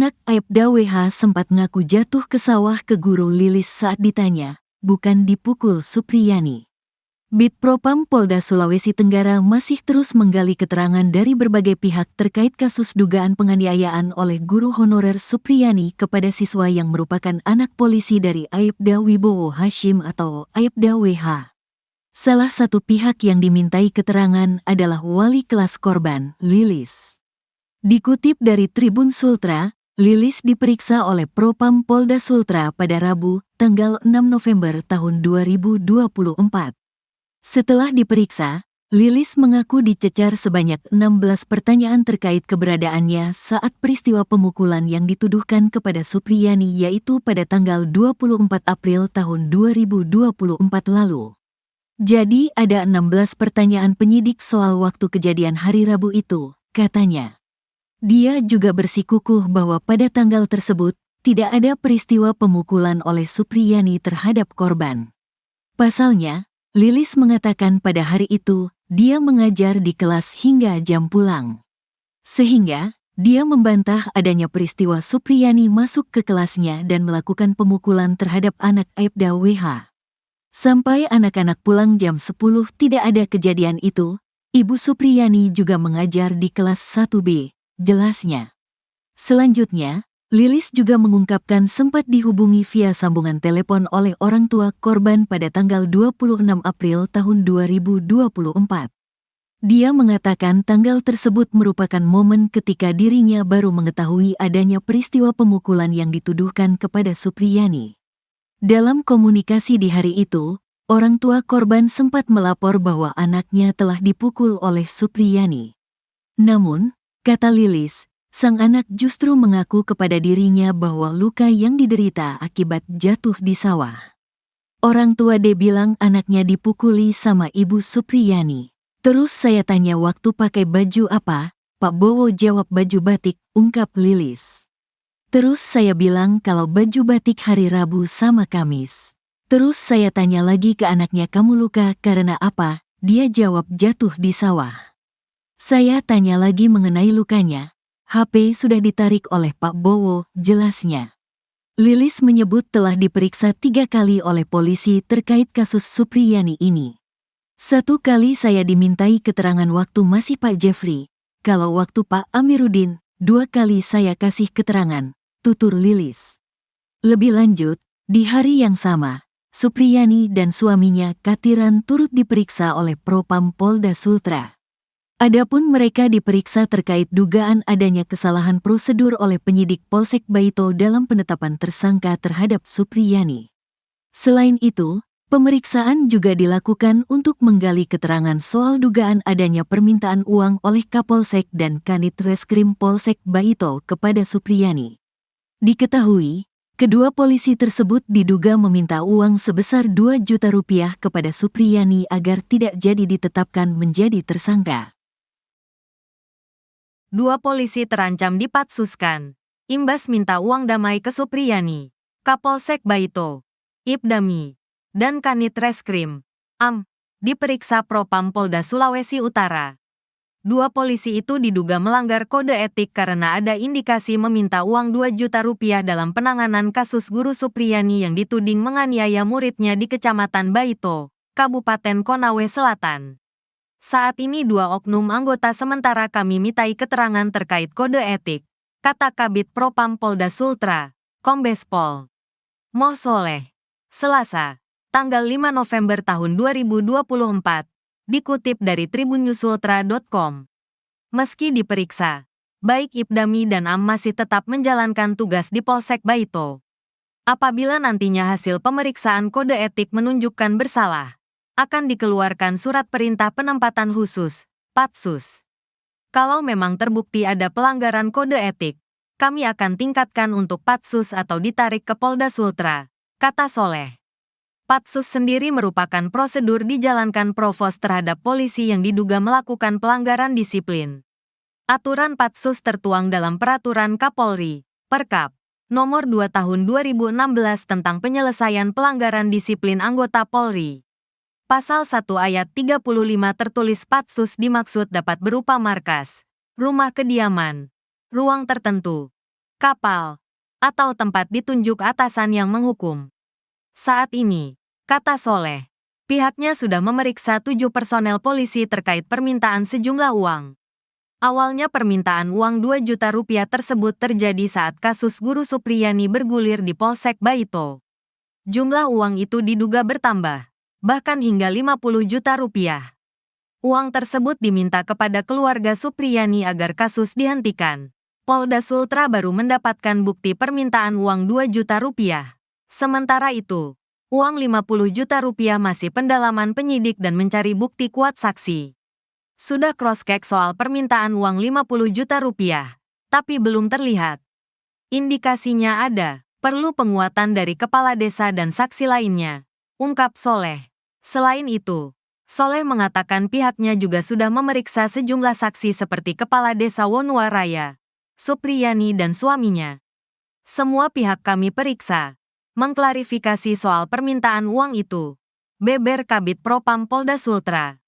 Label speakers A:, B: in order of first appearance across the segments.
A: Anak Aibda WH sempat ngaku jatuh ke sawah ke guru Lilis saat ditanya, bukan dipukul Supriyani. Bid Propam Polda Sulawesi Tenggara masih terus menggali keterangan dari berbagai pihak terkait kasus dugaan penganiayaan oleh guru honorer Supriyani kepada siswa yang merupakan anak polisi dari Aibda Wibowo Hashim atau Aibda WH. Salah satu pihak yang dimintai keterangan adalah wali kelas korban, Lilis. Dikutip dari Tribun Sultra, Lilis diperiksa oleh Propam Polda Sultra pada Rabu, tanggal 6 November tahun 2024. Setelah diperiksa, Lilis mengaku dicecar sebanyak 16 pertanyaan terkait keberadaannya saat peristiwa pemukulan yang dituduhkan kepada Supriyani yaitu pada tanggal 24 April tahun 2024 lalu. Jadi ada 16 pertanyaan penyidik soal waktu kejadian hari Rabu itu, katanya. Dia juga bersikukuh bahwa pada tanggal tersebut, tidak ada peristiwa pemukulan oleh Supriyani terhadap korban. Pasalnya, Lilis mengatakan pada hari itu, dia mengajar di kelas hingga jam pulang. Sehingga, dia membantah adanya peristiwa Supriyani masuk ke kelasnya dan melakukan pemukulan terhadap anak Aibda WH. Sampai anak-anak pulang jam 10 tidak ada kejadian itu, Ibu Supriyani juga mengajar di kelas 1B, jelasnya. Selanjutnya, Lilis juga mengungkapkan sempat dihubungi via sambungan telepon oleh orang tua korban pada tanggal 26 April tahun 2024. Dia mengatakan tanggal tersebut merupakan momen ketika dirinya baru mengetahui adanya peristiwa pemukulan yang dituduhkan kepada Supriyani. Dalam komunikasi di hari itu, orang tua korban sempat melapor bahwa anaknya telah dipukul oleh Supriyani. Namun, kata Lilis, sang anak justru mengaku kepada dirinya bahwa luka yang diderita akibat jatuh di sawah. Orang tua D bilang anaknya dipukuli sama Ibu Supriyani. Terus saya tanya waktu pakai baju apa, Pak Bowo jawab baju batik, ungkap Lilis. Terus saya bilang kalau baju batik hari Rabu sama Kamis. Terus saya tanya lagi ke anaknya kamu luka karena apa, dia jawab jatuh di sawah. Saya tanya lagi mengenai lukanya. HP sudah ditarik oleh Pak Bowo, jelasnya. Lilis menyebut telah diperiksa 3 kali oleh polisi terkait kasus Supriyani ini. 1 kali saya dimintai keterangan waktu masih Pak Jeffrey, kalau waktu Pak Amiruddin, 2 kali saya kasih keterangan, tutur Lilis. Lebih lanjut, di hari yang sama, Supriyani dan suaminya Katiran turut diperiksa oleh Propam Polda Sultra. Adapun mereka diperiksa terkait dugaan adanya kesalahan prosedur oleh penyidik Polsek Baito dalam penetapan tersangka terhadap Supriyani. Selain itu, pemeriksaan juga dilakukan untuk menggali keterangan soal dugaan adanya permintaan uang oleh Kapolsek dan Kanit Reskrim Polsek Baito kepada Supriyani. Diketahui, kedua polisi tersebut diduga meminta uang sebesar 2 juta rupiah kepada Supriyani agar tidak jadi ditetapkan menjadi tersangka.
B: 2 polisi terancam dipatsuskan. Imbas minta uang damai ke Supriyani, Kapolsek Baito, Ibdami, dan Kanit Reskrim, diperiksa Propam Polda Sulawesi Utara. 2 polisi itu diduga melanggar kode etik karena ada indikasi meminta uang 2 juta rupiah dalam penanganan kasus guru Supriyani yang dituding menganiaya muridnya di Kecamatan Baito, Kabupaten Konawe Selatan. Saat ini 2 oknum anggota sementara kami mintai keterangan terkait kode etik, kata Kabid Propam Polda Sultra, Kombes Pol Moh Soleh, Selasa, tanggal 5 November tahun 2024, dikutip dari tribunnyusultra.com. Meski diperiksa, baik Ibdami dan masih tetap menjalankan tugas di Polsek Baito. Apabila nantinya hasil pemeriksaan kode etik menunjukkan bersalah, akan dikeluarkan surat perintah penempatan khusus, Patsus. Kalau memang terbukti ada pelanggaran kode etik, kami akan tingkatkan untuk Patsus atau ditarik ke Polda Sultra, kata Soleh. Patsus sendiri merupakan prosedur dijalankan Provos terhadap polisi yang diduga melakukan pelanggaran disiplin. Aturan Patsus tertuang dalam Peraturan Kapolri, Perkap, Nomor 2 Tahun 2016 tentang penyelesaian pelanggaran disiplin anggota Polri. Pasal 1 ayat 35 tertulis Patsus dimaksud dapat berupa markas, rumah kediaman, ruang tertentu, kapal, atau tempat ditunjuk atasan yang menghukum. Saat ini, kata Soleh, pihaknya sudah memeriksa 7 personel polisi terkait permintaan sejumlah uang. Awalnya permintaan uang 2 juta rupiah tersebut terjadi saat kasus Guru Supriyani bergulir di Polsek Baito. Jumlah uang itu diduga bertambah, bahkan hingga 50 juta rupiah. Uang tersebut diminta kepada keluarga Supriyani agar kasus dihentikan. Polda Sultra baru mendapatkan bukti permintaan uang 2 juta rupiah. Sementara itu, uang 50 juta rupiah masih pendalaman penyidik dan mencari bukti kuat saksi. Sudah cross-check soal permintaan uang 50 juta rupiah, tapi belum terlihat indikasinya ada, perlu penguatan dari kepala desa dan saksi lainnya, ungkap Soleh. Selain itu, Soleh mengatakan pihaknya juga sudah memeriksa sejumlah saksi seperti Kepala Desa Wonuwaraya, Supriyani dan suaminya. Semua pihak kami periksa, mengklarifikasi soal permintaan uang itu, beber Kabid Propam Polda Sultra.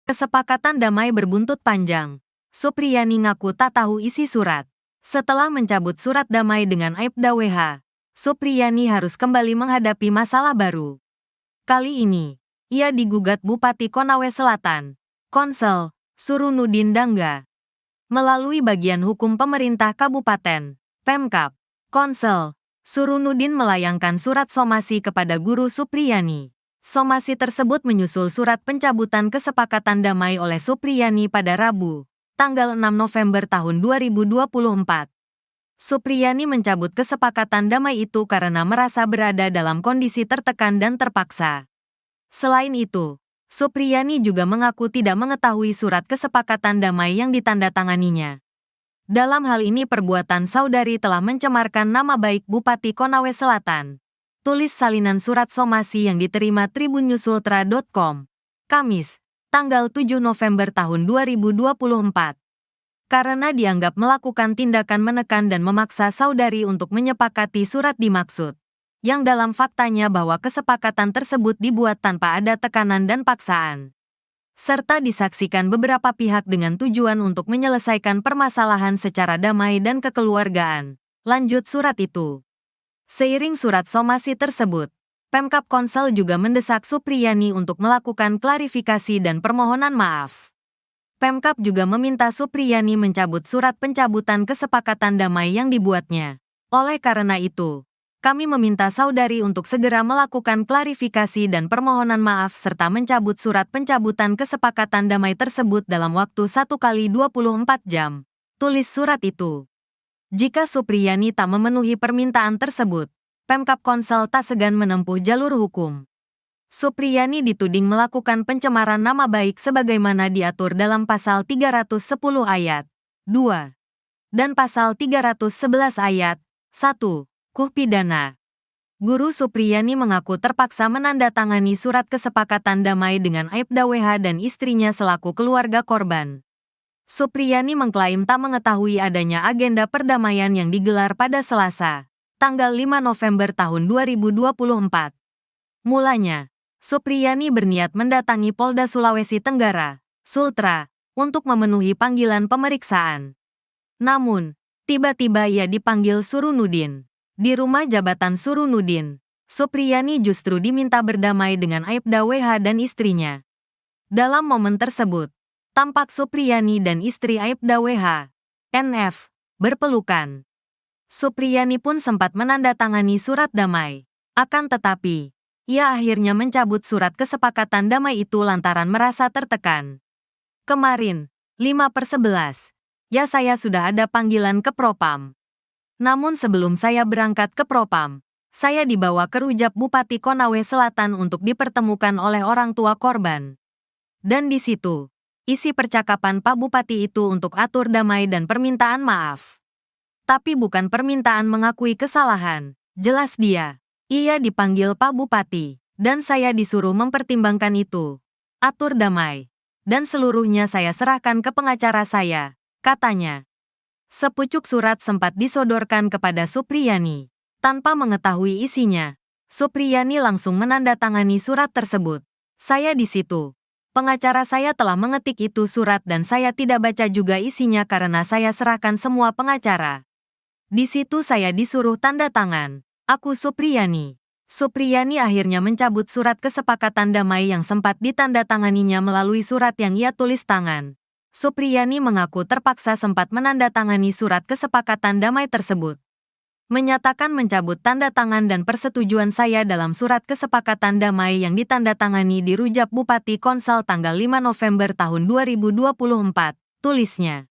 B: Kesepakatan damai berbuntut panjang. Supriyani ngaku tak tahu isi surat. Setelah mencabut surat damai dengan Aibda WH, Supriyani harus kembali menghadapi masalah baru. Kali ini, ia digugat Bupati Konawe Selatan, Konsel, Surunudin Dangga. Melalui bagian hukum pemerintah kabupaten, Pemkab, Konsel, Surunudin melayangkan surat somasi kepada Guru Supriyani. Somasi tersebut menyusul surat pencabutan kesepakatan damai oleh Supriyani pada Rabu, tanggal 6 November tahun 2024. Supriyani mencabut kesepakatan damai itu karena merasa berada dalam kondisi tertekan dan terpaksa. Selain itu, Supriyani juga mengaku tidak mengetahui surat kesepakatan damai yang ditandatanganinya. Dalam hal ini perbuatan saudari telah mencemarkan nama baik Bupati Konawe Selatan. Tulis salinan surat somasi yang diterima tribunnyusultra.com, Kamis, tanggal 7 November tahun 2024. Karena dianggap melakukan tindakan menekan dan memaksa saudari untuk menyepakati surat dimaksud, yang dalam faktanya bahwa kesepakatan tersebut dibuat tanpa ada tekanan dan paksaan, serta disaksikan beberapa pihak dengan tujuan untuk menyelesaikan permasalahan secara damai dan kekeluargaan. Lanjut surat itu. Seiring surat somasi tersebut, Pemkab Konsel juga mendesak Supriyani untuk melakukan klarifikasi dan permohonan maaf. Pemkab juga meminta Supriyani mencabut surat pencabutan kesepakatan damai yang dibuatnya. Oleh karena itu, kami meminta saudari untuk segera melakukan klarifikasi dan permohonan maaf serta mencabut surat pencabutan kesepakatan damai tersebut dalam waktu 1x24 jam. Tulis surat itu. Jika Supriyani tak memenuhi permintaan tersebut, Pemkab Konsel tak segan menempuh jalur hukum. Supriyani dituding melakukan pencemaran nama baik sebagaimana diatur dalam Pasal 310 Ayat 2 dan Pasal 311 Ayat 1 KUH Pidana. Guru Supriyani mengaku terpaksa menandatangani surat kesepakatan damai dengan Aibda WH dan istrinya selaku keluarga korban. Supriyani mengklaim tak mengetahui adanya agenda perdamaian yang digelar pada Selasa, tanggal 5 November tahun 2024. Mulanya, Supriyani berniat mendatangi Polda Sulawesi Tenggara, Sultra, untuk memenuhi panggilan pemeriksaan. Namun, tiba-tiba ia dipanggil Surunudin. Di rumah jabatan Surunudin, Supriyani justru diminta berdamai dengan Aibda WH dan istrinya. Dalam momen tersebut, tampak Supriyani dan istri Aibda WH, NF, berpelukan. Supriyani pun sempat menandatangani surat damai. Akan tetapi, ia akhirnya mencabut surat kesepakatan damai itu lantaran merasa tertekan. Kemarin, 5/11, ya saya sudah ada panggilan ke Propam. Namun sebelum saya berangkat ke Propam, saya dibawa ke rujak Bupati Konawe Selatan untuk dipertemukan oleh orang tua korban. Dan di situ, isi percakapan Pak Bupati itu untuk atur damai dan permintaan maaf. Tapi bukan permintaan mengakui kesalahan, jelas dia. Ia dipanggil Pak Bupati, dan saya disuruh mempertimbangkan itu. Atur damai. Dan seluruhnya saya serahkan ke pengacara saya, katanya. Sepucuk surat sempat disodorkan kepada Supriyani. Tanpa mengetahui isinya, Supriyani langsung menandatangani surat tersebut. Saya di situ. Pengacara saya telah mengetik itu surat dan saya tidak baca juga isinya karena saya serahkan semua pengacara. Di situ saya disuruh tanda tangan. Aku Supriyani. Supriyani akhirnya mencabut surat kesepakatan damai yang sempat ditandatanganinya melalui surat yang ia tulis tangan. Supriyani mengaku terpaksa sempat menandatangani surat kesepakatan damai tersebut. Menyatakan mencabut tanda tangan dan persetujuan saya dalam surat kesepakatan damai yang ditandatangani di Rujak Bupati Konsal tanggal 5 November tahun 2024, tulisnya.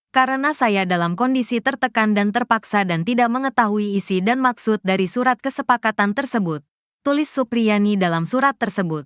B: Karena saya dalam kondisi tertekan dan terpaksa dan tidak mengetahui isi dan maksud dari surat kesepakatan tersebut, tulis Supriyani dalam surat tersebut.